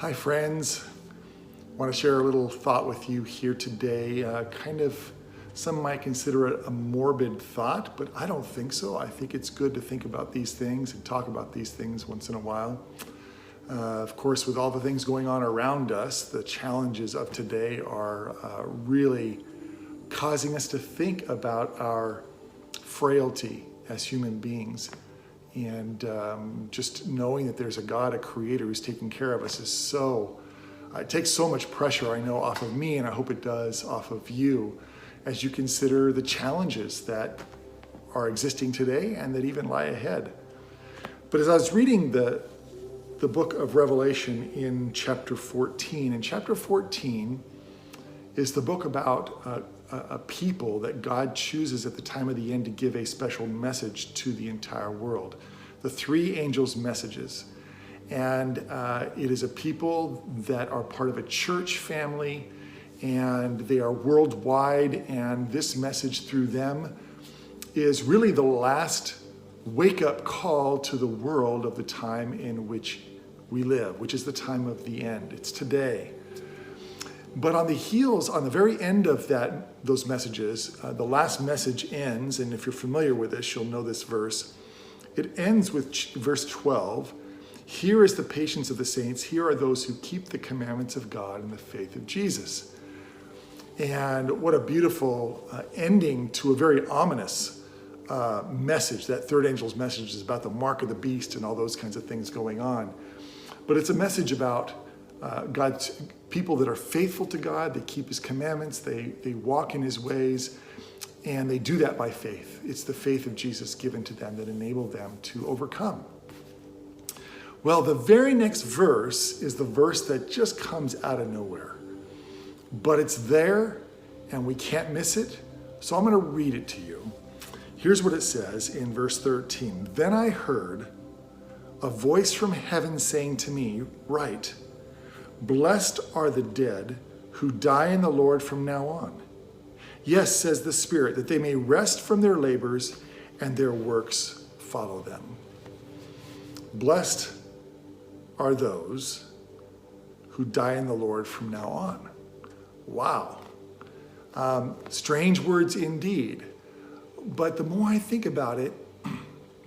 Hi friends, I want to share a little thought with you here today. Some might consider it a morbid thought, but I don't think so. I think it's good to think about these things and talk about these things once in a while. Of course, with all the things going on around us, the challenges of today are really causing us to think about our frailty as human beings. And just knowing that there's a God, a creator who's taking care of us it takes so much pressure, I know, off of me, and I hope it does off of you as you consider the challenges that are existing today and that even lie ahead. But as I was reading the book of Revelation in chapter 14, and chapter 14 is the book about a people that God chooses at the time of the end to give a special message to the entire world. The three angels' messages. And it is a people that are part of a church family, and they are worldwide, and this message through them is really the last wake-up call to the world of the time in which we live, which is the time of the end. It's today. But on the very end of those messages, the last message ends, and if you're familiar with this, you'll know this verse. It ends with verse 12. Here is the patience of the saints. Here are those who keep the commandments of God and the faith of Jesus. And what a beautiful ending to a very ominous message. That third angel's message is about the mark of the beast and all those kinds of things going on. But it's a message about God's people that are faithful to God. They keep his commandments. They walk in his ways. And they do that by faith. It's the faith of Jesus given to them that enabled them to overcome. Well, the very next verse is the verse that just comes out of nowhere. But it's there, and we can't miss it. So I'm going to read it to you. Here's what it says in verse 13. Then I heard a voice from heaven saying to me, "Write, blessed are the dead who die in the Lord from now on. Yes, says the Spirit, that they may rest from their labors and their works follow them." Blessed are those who die in the Lord from now on. Wow. Strange words indeed. But the more I think about it,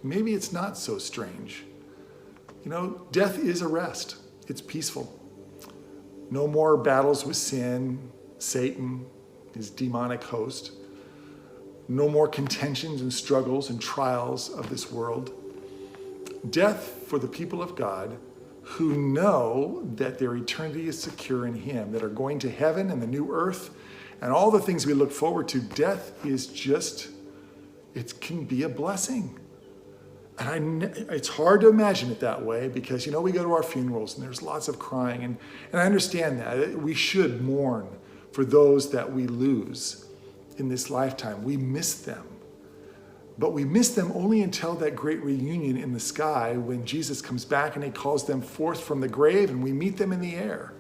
maybe it's not so strange. You know, death is a rest. It's peaceful. No more battles with sin, Satan, his demonic host. No more contentions and struggles and trials of this world. Death for the people of God who know that their eternity is secure in him, that are going to heaven and the new earth and all the things we look forward to. Death is it can be a blessing. And it's hard to imagine it that way because, we go to our funerals and there's lots of crying. And I understand that. We should mourn for those that we lose in this lifetime. We miss them. But we miss them only until that great reunion in the sky when Jesus comes back and he calls them forth from the grave and we meet them in the air.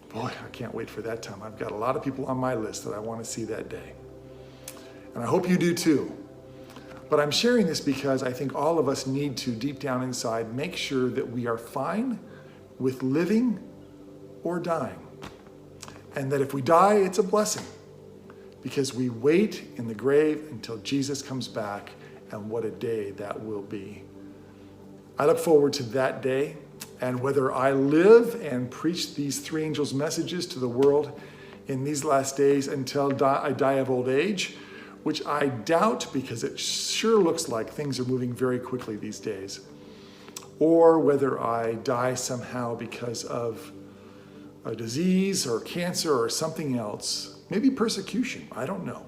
Boy, I can't wait for that time. I've got a lot of people on my list that I want to see that day. And I hope you do too. But I'm sharing this because I think all of us need to, deep down inside, make sure that we are fine with living or dying. And that if we die, it's a blessing. Because we wait in the grave until Jesus comes back, and what a day that will be. I look forward to that day, and whether I live and preach these three angels' messages to the world in these last days until I die of old age, which I doubt because it sure looks like things are moving very quickly these days, or whether I die somehow because of a disease or cancer or something else, maybe persecution, I don't know.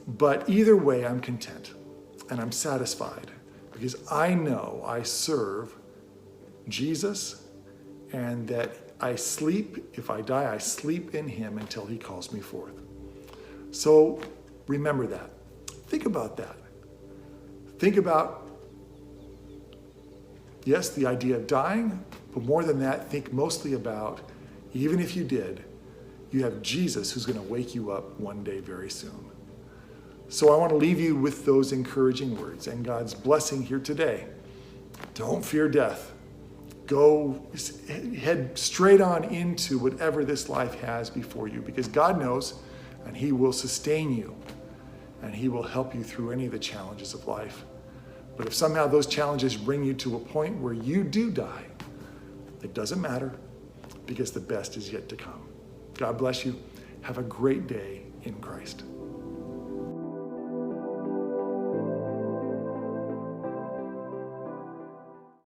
But either way, I'm content and I'm satisfied because I know I serve Jesus and that I sleep, if I die, I sleep in him until he calls me forth. So remember that. Think about that. Think about, yes, the idea of dying, but more than that, think mostly about, even if you did, you have Jesus who's going to wake you up one day very soon. So I want to leave you with those encouraging words and God's blessing here today. Don't fear death. Go head straight on into whatever this life has before you, because God knows, and He will sustain you, and He will help you through any of the challenges of life. But if somehow those challenges bring you to a point where you do die, it doesn't matter, because the best is yet to come. God bless you. Have a great day in Christ.